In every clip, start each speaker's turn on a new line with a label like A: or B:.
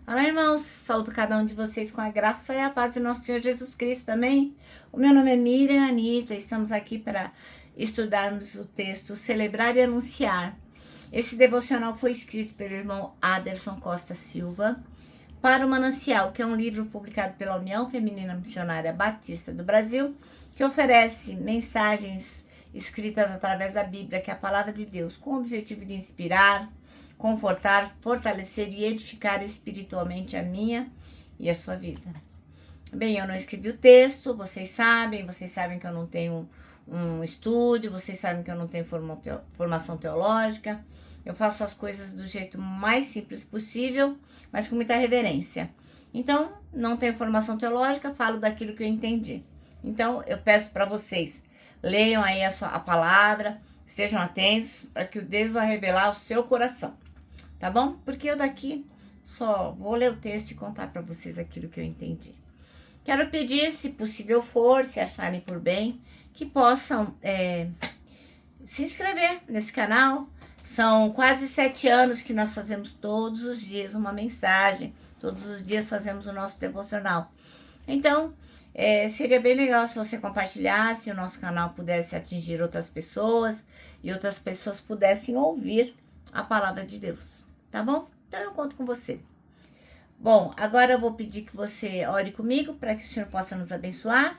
A: Olá, irmãos, saúdo cada um de vocês com a graça e a paz do nosso Senhor Jesus Cristo, amém? O meu nome é Miriam Anita, estamos aqui para estudarmos o texto Celebrar e Anunciar. Esse devocional foi escrito pelo irmão Aderson Costa Silva para o Manancial, que é um livro publicado pela União Feminina Missionária Batista do Brasil, que oferece mensagens escritas através da Bíblia, que é a palavra de Deus, com o objetivo de inspirar, confortar, fortalecer e edificar espiritualmente a minha e a sua vida. Bem, eu não escrevi o texto, vocês sabem que eu não tenho um estúdio, vocês sabem que eu não tenho formação teológica. Eu faço as coisas do jeito mais simples possível, mas com muita reverência. Então, não tenho formação teológica, falo daquilo que eu entendi. Então, eu peço para vocês, leiam aí a palavra, estejam atentos para que o Deus vai revelar o seu coração. Tá bom? Porque eu daqui só vou ler o texto e contar para vocês aquilo que eu entendi. Quero pedir, se possível for, se acharem por bem, que possam se inscrever nesse canal. São quase 7 anos que nós fazemos todos os dias uma mensagem. Todos os dias fazemos o nosso devocional. Então, seria bem legal se você compartilhasse, o nosso canal pudesse atingir outras pessoas e outras pessoas pudessem ouvir a palavra de Deus, tá bom? Então eu conto com você. Bom, agora eu vou pedir que você ore comigo para que o Senhor possa nos abençoar.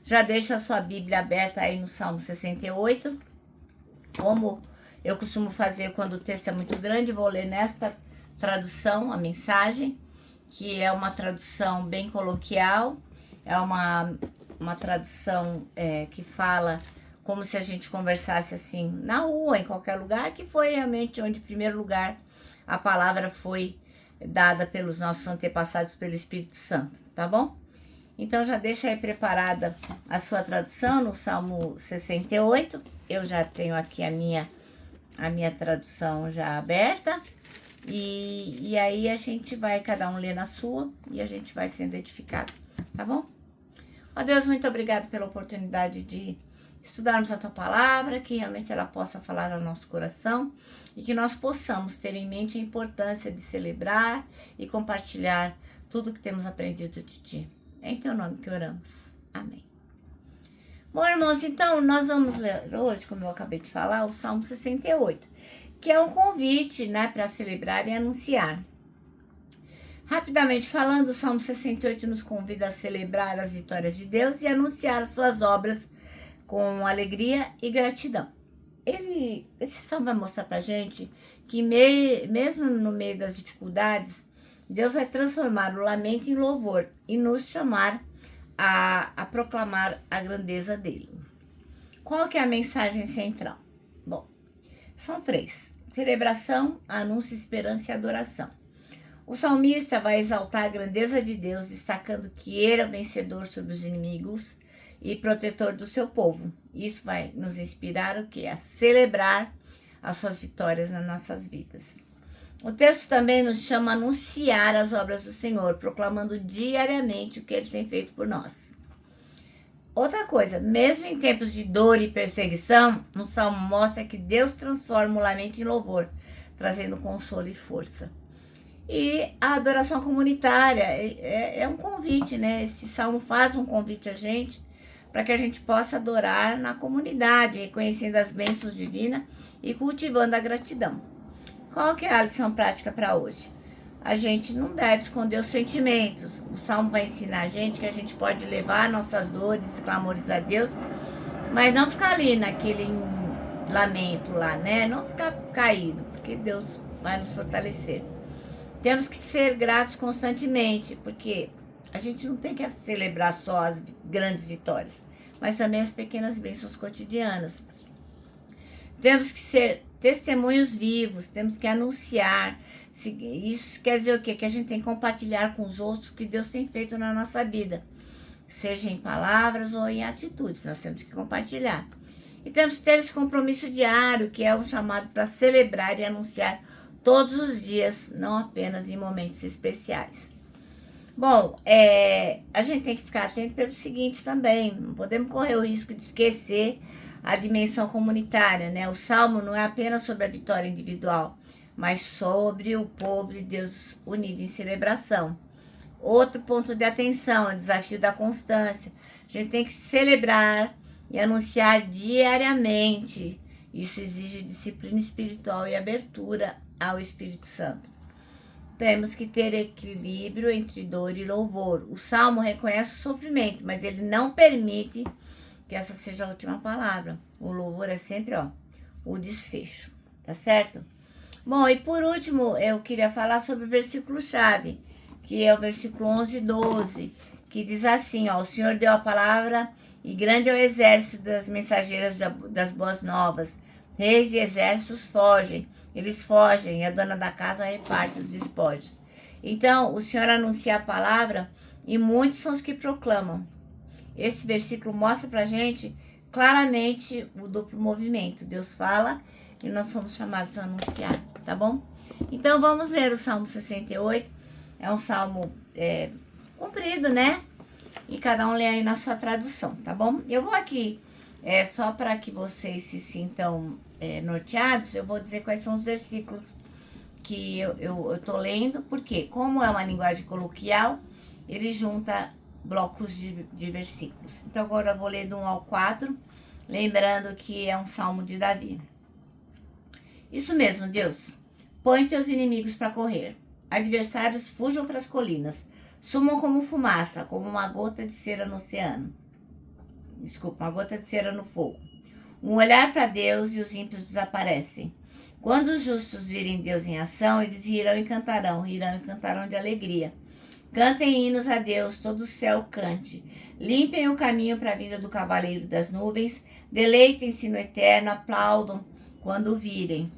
A: Já deixa a sua Bíblia aberta aí no Salmo 68. Como eu costumo fazer quando o texto é muito grande, vou ler nesta tradução a mensagem, que é uma tradução bem coloquial, é uma tradução que fala como se a gente conversasse assim na rua, em qualquer lugar, que foi realmente onde, em primeiro lugar, a palavra foi dada pelos nossos antepassados pelo Espírito Santo, tá bom? Então já deixa aí preparada a sua tradução no Salmo 68. Eu já tenho aqui a minha tradução já aberta. E aí a gente vai, cada um lê na sua e a gente vai sendo edificado, tá bom? Ó Deus, muito obrigado pela oportunidade de estudarmos a tua palavra, que realmente ela possa falar ao nosso coração e que nós possamos ter em mente a importância de celebrar e compartilhar tudo que temos aprendido de ti. É em teu nome que oramos. Amém. Bom, irmãos, então nós vamos ler hoje, como eu acabei de falar, o Salmo 68, que é um convite, né, para celebrar e anunciar. Rapidamente falando, o Salmo 68 nos convida a celebrar as vitórias de Deus e anunciar suas obras com alegria e gratidão. Esse salmo vai mostrar pra gente que mesmo no meio das dificuldades, Deus vai transformar o lamento em louvor e nos chamar a proclamar a grandeza dele. Qual que é a mensagem central? Bom, são 3. Celebração, anúncio, esperança e adoração. O salmista vai exaltar a grandeza de Deus, destacando que ele é o vencedor sobre os inimigos e protetor do seu povo. Isso vai nos inspirar o quê? A celebrar as suas vitórias nas nossas vidas. O texto também nos chama a anunciar as obras do Senhor, proclamando diariamente o que ele tem feito por nós. Outra coisa, mesmo em tempos de dor e perseguição, o Salmo mostra que Deus transforma o lamento em louvor, trazendo consolo e força. E a adoração comunitária é um convite, né? Esse Salmo faz um convite a gente para que a gente possa adorar na comunidade, reconhecendo as bênçãos divinas e cultivando a gratidão. Qual que é a lição prática para hoje? A gente não deve esconder os sentimentos. O Salmo vai ensinar a gente que a gente pode levar nossas dores e clamores a Deus, mas não ficar ali naquele lamento lá, né? Não ficar caído, porque Deus vai nos fortalecer. Temos que ser gratos constantemente, porque a gente não tem que celebrar só as grandes vitórias, mas também as pequenas bênçãos cotidianas. Temos que ser testemunhos vivos, temos que anunciar. Isso quer dizer o quê? Que a gente tem que compartilhar com os outros o que Deus tem feito na nossa vida, seja em palavras ou em atitudes, nós temos que compartilhar. E temos que ter esse compromisso diário, que é um chamado para celebrar e anunciar todos os dias, não apenas em momentos especiais. Bom, a gente tem que ficar atento pelo seguinte também, não podemos correr o risco de esquecer a dimensão comunitária, né? O Salmo não é apenas sobre a vitória individual, mas sobre o povo de Deus unido em celebração. Outro ponto de atenção é o desafio da constância. A gente tem que celebrar e anunciar diariamente. Isso exige disciplina espiritual e abertura ao Espírito Santo. Temos que ter equilíbrio entre dor e louvor. O Salmo reconhece o sofrimento, mas ele não permite que essa seja a última palavra. O louvor é sempre, o desfecho, tá certo? Bom, e por último, eu queria falar sobre o versículo-chave, que é o versículo 11 e 12, que diz assim, o Senhor deu a palavra e grande é o exército das mensageiras das boas novas. Reis e exércitos fogem, eles fogem, e a dona da casa reparte os despojos. Então, o Senhor anuncia a palavra e muitos são os que proclamam. Esse versículo mostra pra gente claramente o duplo movimento. Deus fala e nós somos chamados a anunciar, tá bom? Então, vamos ler o Salmo 68. É um salmo comprido, né? E cada um lê aí na sua tradução, tá bom? Eu vou aqui, só para que vocês se sintam norteados, eu vou dizer quais são os versículos que eu tô lendo, porque como é uma linguagem coloquial, ele junta blocos de versículos. Então agora eu vou ler do 1 ao 4, lembrando que é um salmo de Davi. Isso mesmo, Deus. Põe teus inimigos para correr. Adversários fujam para as colinas. Sumam como fumaça, como uma gota de cera no oceano. Desculpa, uma gota de cera no fogo. Um olhar para Deus e os ímpios desaparecem. Quando os justos virem Deus em ação, eles rirão e cantarão de alegria. Cantem hinos a Deus, todo o céu cante. Limpem o caminho para a vinda do cavaleiro das nuvens. Deleitem-se no eterno, aplaudam quando o virem.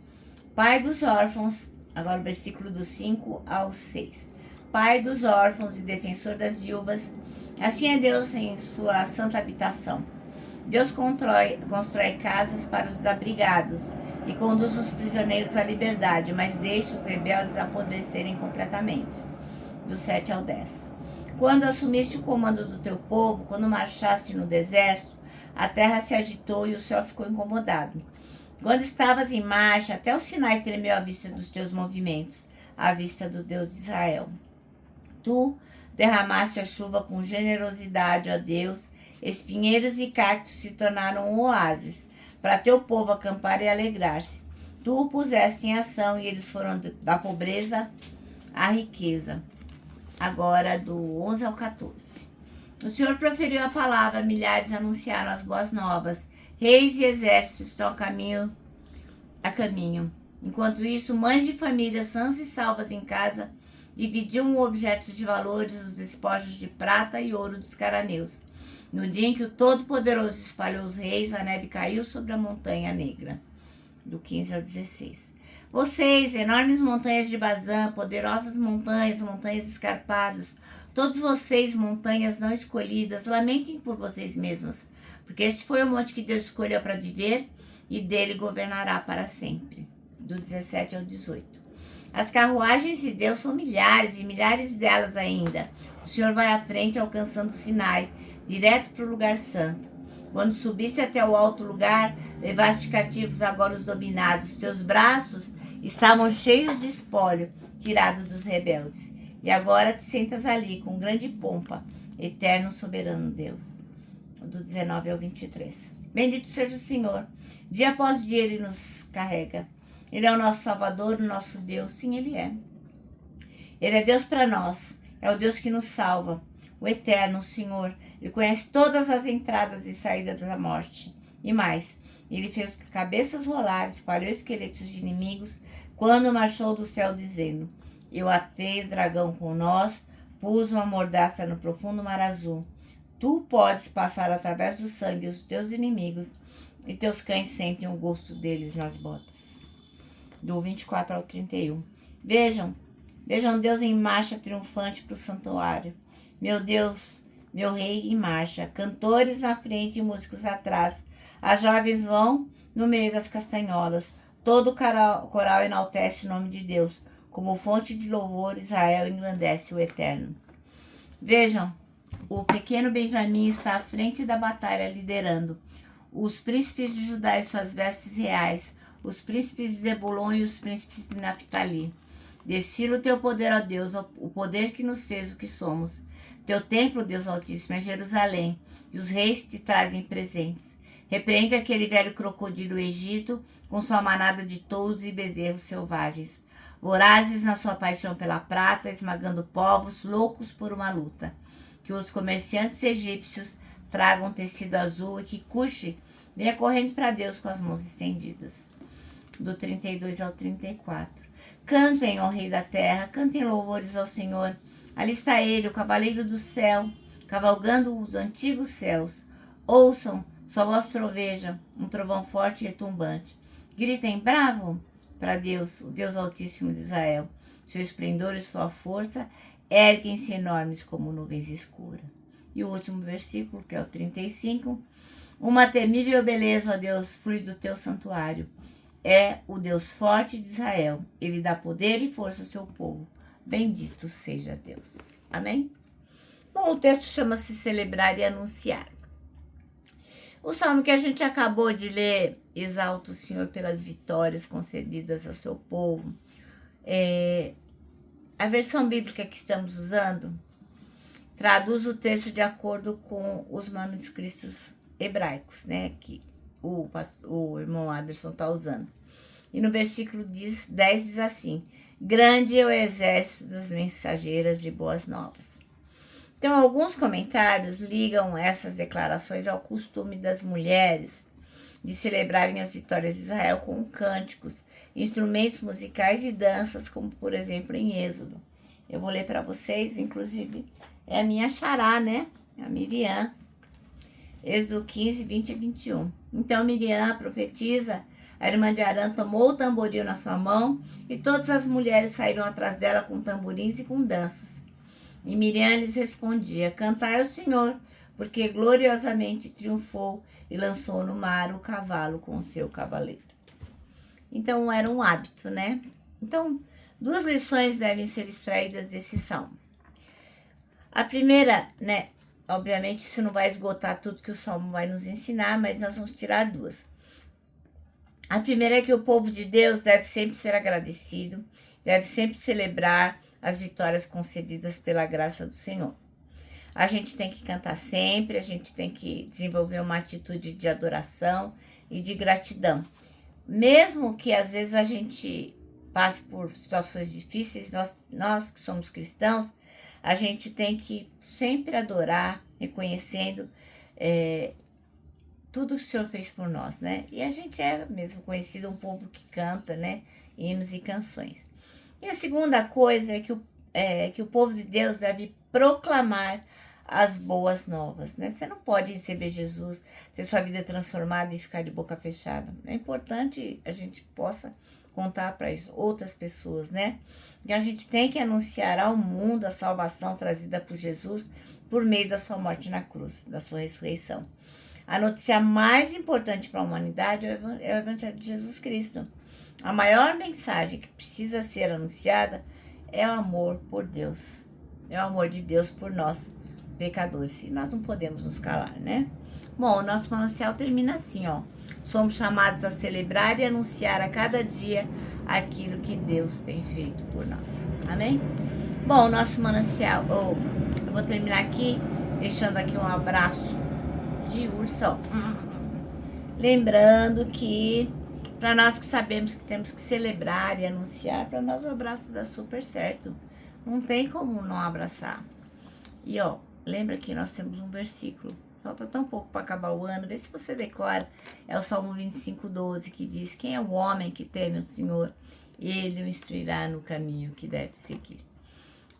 A: Pai dos órfãos, agora o versículo do 5 ao 6. Pai dos órfãos e defensor das viúvas, assim é Deus em sua santa habitação. Deus constrói casas para os desabrigados e conduz os prisioneiros à liberdade, mas deixa os rebeldes apodrecerem completamente. Do 7 ao 10. Quando assumiste o comando do teu povo, quando marchaste no deserto, a terra se agitou e o céu ficou incomodado. Quando estavas em marcha, até o Sinai tremeu à vista dos teus movimentos, à vista do Deus de Israel. Tu derramaste a chuva com generosidade, ó Deus, espinheiros e cactos se tornaram um oásis, para teu povo acampar e alegrar-se. Tu o puseste em ação e eles foram da pobreza à riqueza. Agora do 11 ao 14. O Senhor proferiu a palavra, milhares anunciaram as boas novas. Reis e exércitos estão a caminho. Enquanto isso, mães de família, sãs e salvas em casa, dividiam objetos de valores, os despojos de prata e ouro dos cananeus. No dia em que o Todo-Poderoso espalhou os reis, a neve caiu sobre a montanha negra. Do 15 ao 16. Vocês, enormes montanhas de Bazã, poderosas montanhas, montanhas escarpadas, todos vocês, montanhas não escolhidas, lamentem por vocês mesmos, porque este foi o monte que Deus escolheu para viver e dele governará para sempre. Do 17 ao 18. As carruagens de Deus são milhares e milhares delas ainda. O Senhor vai à frente alcançando o Sinai, direto para o lugar santo. Quando subiste até o alto lugar, levaste cativos agora os dominados. Teus braços estavam cheios de espólio, tirado dos rebeldes. E agora te sentas ali com grande pompa, eterno soberano Deus. Do 19 ao 23. Bendito seja o Senhor. Dia após dia Ele nos carrega. Ele é o nosso Salvador, o nosso Deus. Sim, Ele é. Ele é Deus para nós. É o Deus que nos salva. O eterno, o Senhor. Ele conhece todas as entradas e saídas da morte. E mais, Ele fez cabeças rolar, espalhou esqueletos de inimigos, quando marchou do céu dizendo: eu atei o dragão com nós, pus uma mordaça no profundo mar azul. Tu podes passar através do sangue os teus inimigos, e teus cães sentem o gosto deles nas botas. Do 24 ao 31. Vejam Deus em marcha triunfante para o santuário. Meu Deus, meu rei em marcha, cantores na frente e músicos atrás. As jovens vão no meio das castanholas. Todo coral enaltece o nome de Deus. Como fonte de louvor, Israel engrandece o Eterno. Vejam, o pequeno Benjamim está à frente da batalha liderando. Os príncipes de Judá em suas vestes reais. os príncipes de Zebulon e os príncipes de Naphtali. Destila o teu poder, ó Deus, o poder que nos fez o que somos. Teu templo, Deus Altíssimo, é Jerusalém, e os reis te trazem presentes. Repreende aquele velho crocodilo do Egito com sua manada de touros e bezerros selvagens, vorazes na sua paixão pela prata, esmagando povos loucos por uma luta. Que os comerciantes egípcios tragam tecido azul e que Cuxi venha correndo para Deus com as mãos estendidas. Do 32 ao 34. Cantem, ó Rei da terra, cantem louvores ao Senhor. Ali está ele, o cavaleiro do céu, cavalgando os antigos céus. Ouçam, sua voz troveja, um trovão forte e retumbante. Gritem bravo para Deus, o Deus Altíssimo de Israel. Seu esplendor e sua força erguem-se enormes como nuvens escuras. E o último versículo, que é o 35. Uma temível beleza, ó Deus, flui do teu santuário. É o Deus forte de Israel. Ele dá poder e força ao seu povo. Bendito seja Deus. Amém? Bom, o texto chama-se Celebrar e Anunciar. O salmo que a gente acabou de ler exalta o Senhor pelas vitórias concedidas ao seu povo. A versão bíblica que estamos usando traduz o texto de acordo com os manuscritos hebraicos, né? Que o irmão Anderson está usando. E no versículo 10 diz assim: grande é o exército das mensageiras de boas novas. Então, alguns comentários ligam essas declarações ao costume das mulheres de celebrarem as vitórias de Israel com cânticos, instrumentos musicais e danças, como por exemplo em Êxodo. Eu vou ler para vocês, inclusive é a minha xará, né? A Miriam. Êxodo 15, 20 e 21. Então Miriam, a profetisa, a irmã de Arã, tomou o tamboril na sua mão e todas as mulheres saíram atrás dela com tamborins e com danças. E Miriam lhes respondia: cantai ao Senhor, porque gloriosamente triunfou e lançou no mar o cavalo com o seu cavaleiro. Então era um hábito, né? Então, duas lições devem ser extraídas desse salmo. A primeira, né? Obviamente isso não vai esgotar tudo que o salmo vai nos ensinar, mas nós vamos tirar duas. A primeira é que o povo de Deus deve sempre ser agradecido, deve sempre celebrar as vitórias concedidas pela graça do Senhor. A gente tem que cantar sempre, a gente tem que desenvolver uma atitude de adoração e de gratidão. Mesmo que às vezes a gente passe por situações difíceis, nós que somos cristãos, a gente tem que sempre adorar, reconhecendo tudo que o Senhor fez por nós, né? E a gente é mesmo conhecido um povo que canta, né? Hinos e canções. E a segunda coisa é que o povo de Deus deve proclamar as boas novas, né? Você não pode receber Jesus, ter sua vida transformada e ficar de boca fechada. É importante a gente possa contar para outras pessoas, né? E a gente tem que anunciar ao mundo a salvação trazida por Jesus por meio da sua morte na cruz, da sua ressurreição. A notícia mais importante para a humanidade é o Evangelho de Jesus Cristo. A maior mensagem que precisa ser anunciada é o amor por Deus. É o amor de Deus por nós, pecadores. E nós não podemos nos calar, né? Bom, o nosso manancial termina assim, ó. Somos chamados a celebrar e anunciar a cada dia aquilo que Deus tem feito por nós. Amém? Bom, o nosso manancial... eu vou terminar aqui, deixando aqui um abraço de urso. Lembrando que... para nós que sabemos que temos que celebrar e anunciar, para nós o abraço dá super certo. Não tem como não abraçar. E ó, lembra que nós temos um versículo. Falta tão pouco para acabar o ano. Vê se você decora. É o Salmo 25:12, que diz: quem é o homem que teme o Senhor? Ele o instruirá no caminho que deve seguir.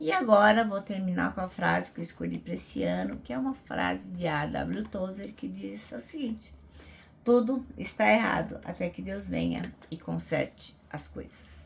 A: E agora vou terminar com a frase que eu escolhi para esse ano, que é uma frase de A.W. Tozer, que diz o seguinte: tudo está errado até que Deus venha e conserte as coisas.